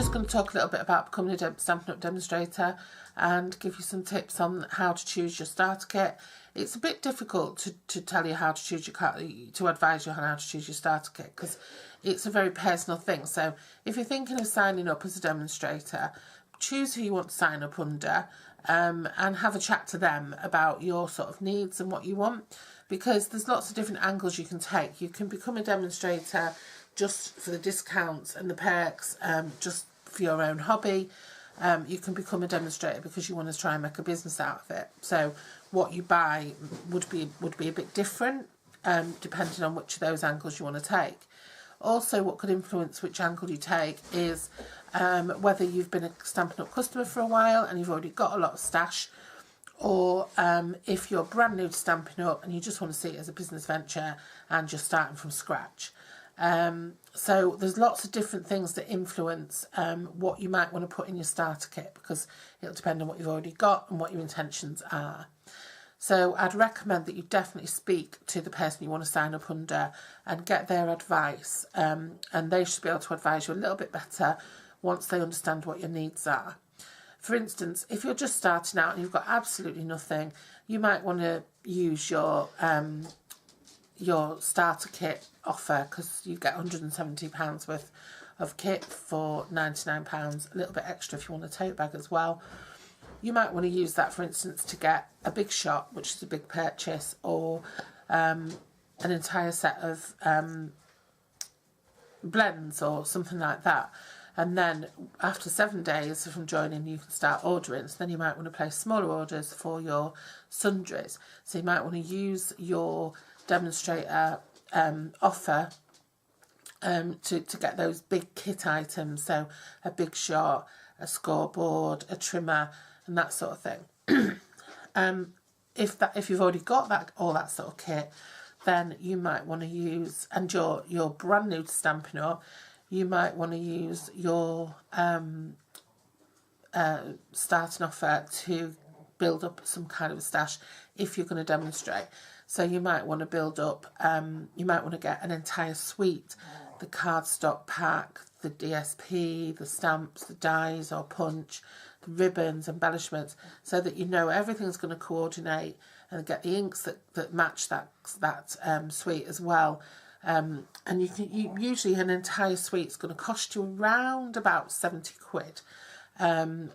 just going to talk a little bit about becoming a Stampin' Up! Demonstrator and give you some tips on how to choose your starter kit. It's a bit difficult to tell you how to choose your to advise you on how to choose your starter kit, because it's a very personal thing. So if you're thinking of signing up as a demonstrator, choose who you want to sign up under, and have a chat to them about your sort of needs and what you want, because there's lots of different angles you can take. You can become a demonstrator just for the discounts and the perks, just for your own hobby. You can become a demonstrator because you want to try and make a business out of it. So what you buy would be a bit different, depending on which of those angles you want to take. Also, what could influence which angle you take is whether you've been a Stampin' Up! Customer for a while and you've already got a lot of stash, or if you're brand new to Stampin' Up! And you just want to see it as a business venture and you're starting from scratch. So there's lots of different things that influence what you might want to put in your starter kit, because it'll depend on what you've already got and what your intentions are. So I'd recommend that you definitely speak to the person you want to sign up under and get their advice, and they should be able to advise you a little bit better once they understand what your needs are. For instance, if you're just starting out and you've got absolutely nothing, you might want to use your starter kit offer, because you get £170 worth of kit for £99, a little bit extra if you want a tote bag as well. You might want to use that, for instance, to get a big shot, which is a big purchase, or an entire set of blends or something like that. And then after 7 days from joining, you can start ordering. So then you might want to place smaller orders for your sundries. So you might want to use your demonstrator offer to get those big kit items. So a big shot, a scoreboard, a trimmer, and that sort of thing. If you've already got all that sort of kit, then you might want to use, and you're brand new to Stampin' Up!, you might want to use your starting offer to build up some kind of a stash if you're going to demonstrate. So you might want to build up, you might want to get an entire suite, the cardstock pack, the DSP, the stamps, the dies or punch, the ribbons, embellishments, so that you know everything's going to coordinate, and get the inks that match that suite as well. And usually an entire suite's going to cost you around about 70 quid.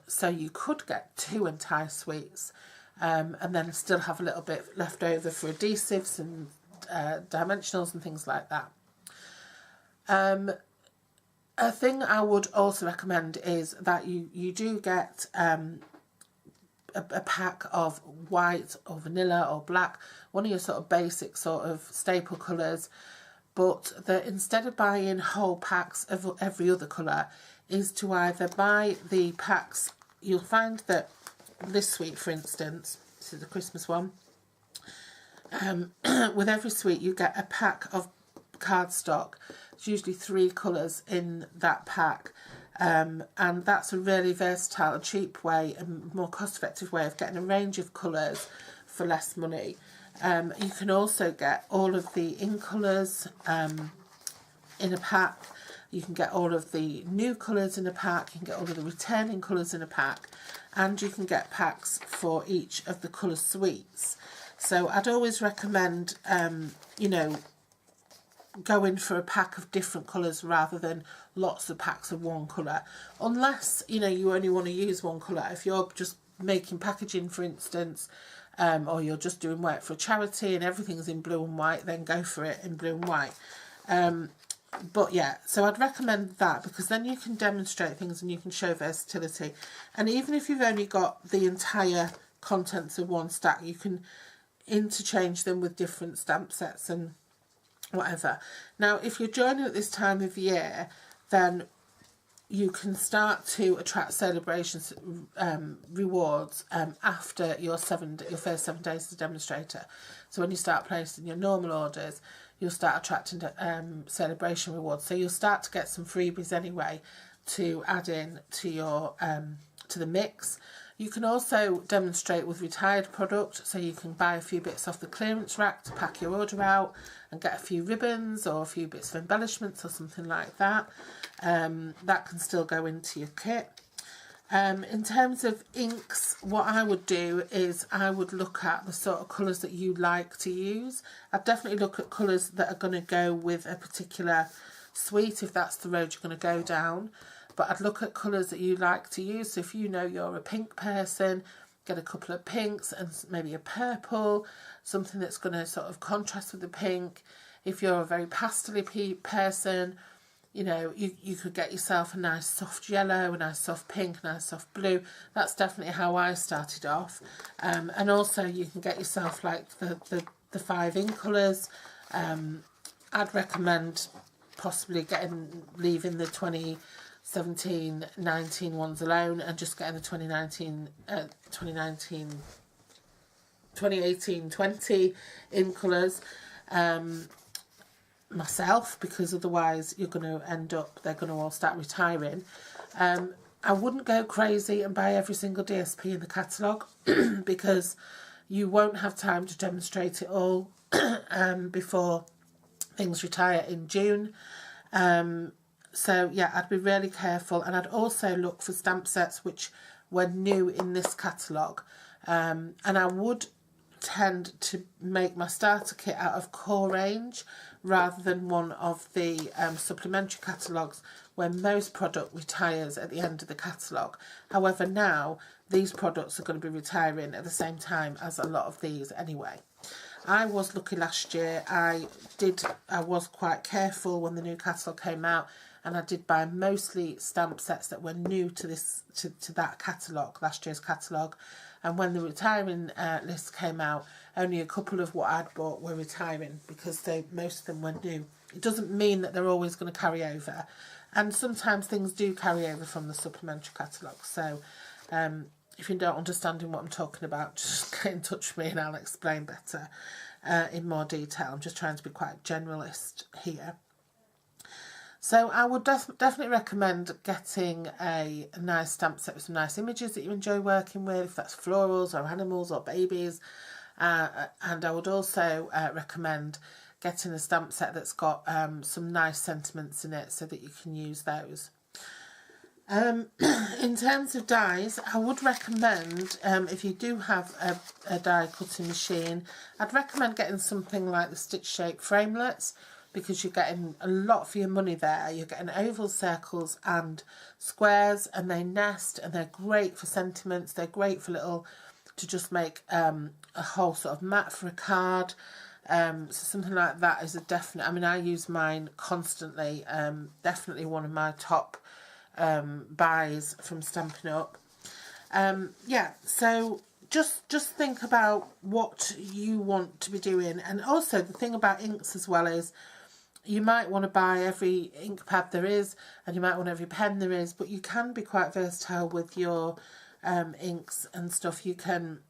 So you could get 2 entire suites, and then still have a little bit left over for adhesives and dimensionals and things like that. A thing I would also recommend is that you do get a pack of white or vanilla or black, one of your sort of basic sort of staple colours, but that instead of buying whole packs of every other colour, is to either buy the packs. You'll find that this suite, for instance, this is the Christmas one, with every suite you get a pack of cardstock. It's usually 3 colours in that pack, and that's a really versatile, cheap way and more cost-effective way of getting a range of colours for less money. You can also get all of the in colours in a pack. You can get all of the new colours in a pack. You can get all of the returning colours in a pack, and you can get packs for each of the colour suites. So I'd always recommend, you know, going for a pack of different colours rather than lots of packs of one colour, unless, you know, you only want to use one colour. If you're just making packaging, for instance, or you're just doing work for a charity and everything's in blue and white, then go for it in blue and white. But yeah, so I'd recommend that, because then you can demonstrate things and you can show versatility. And even if you've only got the entire contents of one stack, you can interchange them with different stamp sets and whatever. Now, if you're joining at this time of year, then you can start to attract celebrations, rewards after your first 7 days as a demonstrator. So when you start placing your normal orders, you'll start attracting celebration rewards. So you'll start to get some freebies anyway to add in to your to the mix. You can also demonstrate with retired product, so you can buy a few bits off the clearance rack to pack your order out and get a few ribbons or a few bits of embellishments or something like that. That can still go into your kit. In terms of inks, what I would do is I would look at the sort of colours that you like to use. I'd definitely look at colours that are going to go with a particular suite if that's the road you're going to go down. But I'd look at colours that you like to use. So if you know you're a pink person, get a couple of pinks and maybe a purple, something that's going to sort of contrast with the pink. If you're a very pastel-y person, you know, you could get yourself a nice soft yellow, a nice soft pink, a nice soft blue. That's definitely how I started off. And also you can get yourself like the 5 ink colours. I'd recommend possibly leaving the 2017-19 ones alone and just getting the 2018-20 ink colours. Myself, because otherwise you're going to end up, they're going to all start retiring. I wouldn't go crazy and buy every single DSP in the catalogue because you won't have time to demonstrate it all before things retire in June. So yeah, I'd be really careful, and I'd also look for stamp sets which were new in this catalogue, and I would tend to make my starter kit out of core range rather than one of the supplementary catalogues where most product retires at the end of the catalogue. However, now these products are going to be retiring at the same time as a lot of these anyway. I was lucky last year. I was quite careful when the new catalogue came out, and I did buy mostly stamp sets that were new to this to that catalogue, last year's catalogue. And when the retiring list came out, only a couple of what I'd bought were retiring because most of them were new. It doesn't mean that they're always going to carry over. And sometimes things do carry over from the supplementary catalogue. So if you're not understanding what I'm talking about, just get in touch with me and I'll explain better in more detail. I'm just trying to be quite generalist here. So I would definitely recommend getting a nice stamp set with some nice images that you enjoy working with, if that's florals or animals or babies. And I would also recommend getting a stamp set that's got some nice sentiments in it so that you can use those. In terms of dies, I would recommend, if you do have a die cutting machine, I'd recommend getting something like the stitch shape framelets, because you're getting a lot for your money there. You're getting ovals, circles and squares, and they nest, and they're great for sentiments. They're great for to just make a whole sort of mat for a card. So something like that is a definite. I mean, I use mine constantly. Definitely one of my top buys from Stampin' Up. Yeah, so just think about what you want to be doing. And also the thing about inks as well is you might want to buy every ink pad there is, and you might want every pen there is, but you can be quite versatile with your inks and stuff. You can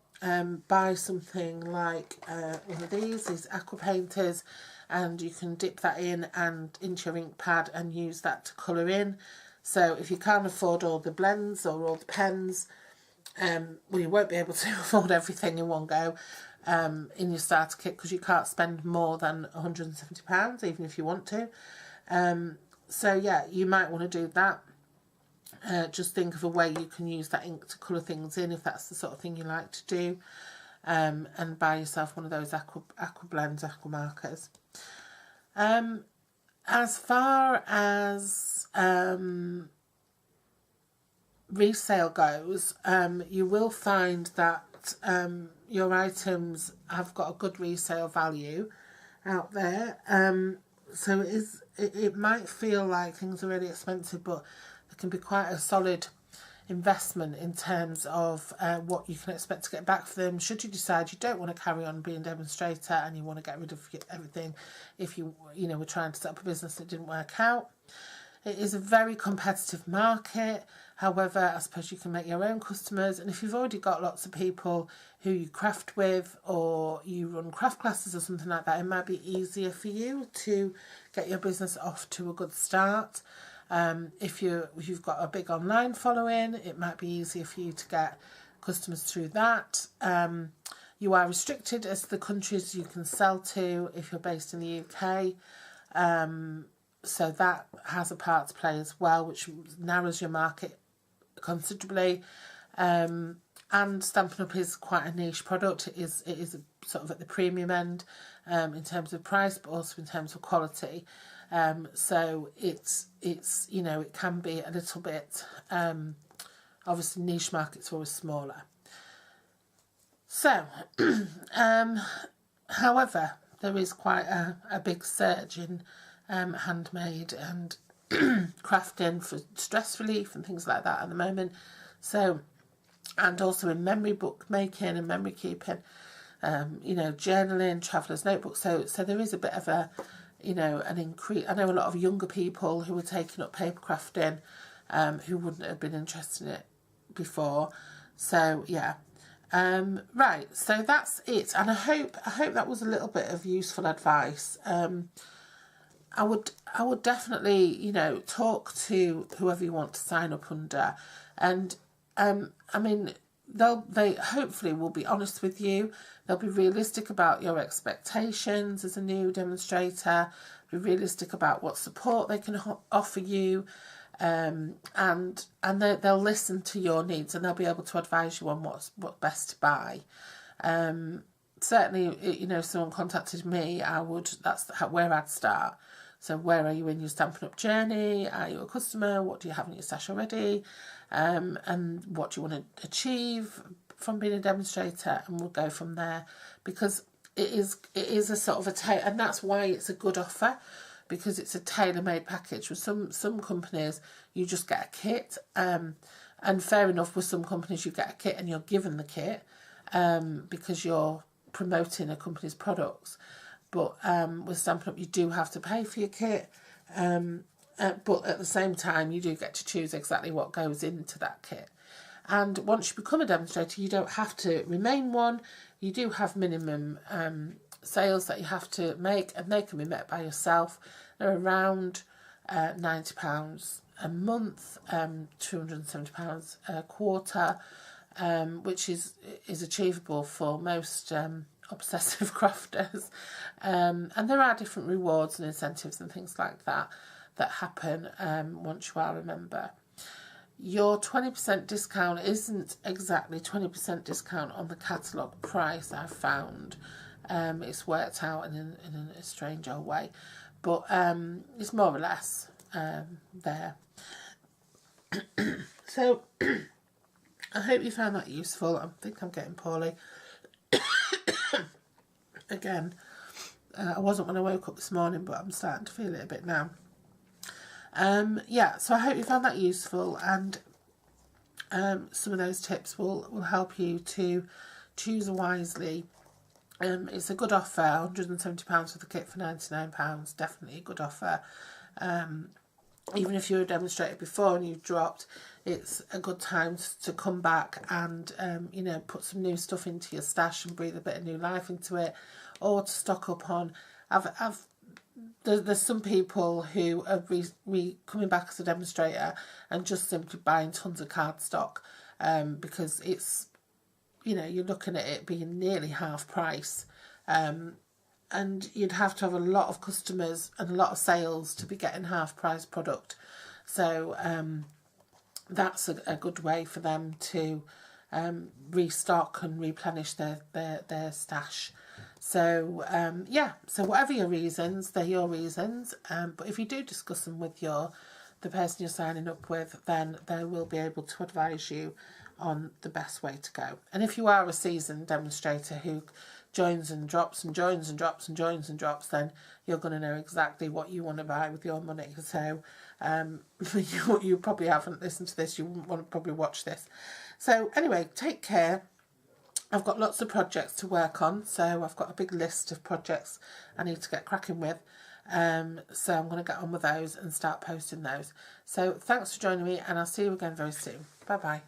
buy something like one of these aqua painters, and you can dip that in and into your ink pad and use that to colour in. So if you can't afford all the blends or all the pens, well, you won't be able to afford everything in one go in your starter kit, because you can't spend more than £170 even if you want to. So yeah, you might want to do that. Just think of a way you can use that ink to colour things in if that's the sort of thing you like to do, and buy yourself one of those aqua blends, aqua markers. As far as resale goes, you will find that your items have got a good resale value out there. So it might feel like things are really expensive, but it can be quite a solid investment in terms of what you can expect to get back for them should you decide you don't want to carry on being a demonstrator and you want to get rid of everything if you were trying to set up a business that didn't work out. It is a very competitive market. However, I suppose you can make your own customers, and if you've already got lots of people who you craft with, or you run craft classes or something like that, it might be easier for you to get your business off to a good start. If you've got a big online following, it might be easier for you to get customers through that. You are restricted as to the countries you can sell to if you're based in the UK. So that has a part to play as well, which narrows your market considerably. And Stampin' Up is quite a niche product. It is sort of at the premium end in terms of price, but also in terms of quality. So it's you know, it can be a little bit, obviously niche markets are always smaller. So, however, there is quite a big surge in handmade and crafting for stress relief and things like that at the moment. So, and also in memory book making and memory keeping, you know, journaling, traveller's notebooks. So there is a bit of a, you know, an increase. I know a lot of younger people who are taking up paper crafting, who wouldn't have been interested in it before. So yeah. Right, so that's it, and I hope that was a little bit of useful advice. I would definitely, you know, talk to whoever you want to sign up under, and I mean, they hopefully will be honest with you. They'll be realistic about your expectations as a new demonstrator, be realistic about what support they can offer you. And they'll listen to your needs, and they'll be able to advise you on what's best to buy. Certainly, you know, if someone contacted me, that's where I'd start. So where are you in your Stampin' Up journey? Are you a customer? What do you have in your stash already? And what do you want to achieve from being a demonstrator? And we'll go from there, because it is a sort of and that's why it's a good offer, because it's a tailor-made package. With some companies, you just get a kit, and fair enough, with some companies you get a kit and you're given the kit because you're promoting a company's products. But with Stampin' Up, you do have to pay for your kit, but at the same time, you do get to choose exactly what goes into that kit. And once you become a demonstrator, you don't have to remain one. You do have minimum sales that you have to make, and they can be met by yourself. They're around £90 a month, £270 a quarter, which is achievable for most obsessive crafters. And there are different rewards and incentives and things like that happen once you are a member. Your 20% discount isn't exactly 20% discount on the catalogue price, I've found. It's worked out in a strange old way, but it's more or less there. So I hope you found that useful. I think I'm getting poorly again. I wasn't when I woke up this morning, but I'm starting to feel it a bit now. Yeah, so I hope you found that useful, and some of those tips will help you to choose wisely. It's a good offer, £170 for the kit for £99, definitely a good offer. Even if you're a demonstrator before and you've dropped, it's a good time to come back and you know, put some new stuff into your stash and breathe a bit of new life into it, or to stock up on. There's some people who are coming back as a demonstrator and just simply buying tons of cardstock because it's, you know, you're looking at it being nearly half price, and you'd have to have a lot of customers and a lot of sales to be getting half price product. So that's a good way for them to restock and replenish their stash. So yeah, so whatever your reasons, they're your reasons, but if you do discuss them with the person you're signing up with, then they will be able to advise you on the best way to go. And if you are a seasoned demonstrator who joins and drops and joins and drops and joins and drops, then you're going to know exactly what you want to buy with your money. So you probably haven't listened to this, you wouldn't want to probably watch this. So anyway, take care. I've got lots of projects to work on, so I've got a big list of projects I need to get cracking with. So I'm going to get on with those and start posting those. So thanks for joining me, and I'll see you again very soon. Bye bye.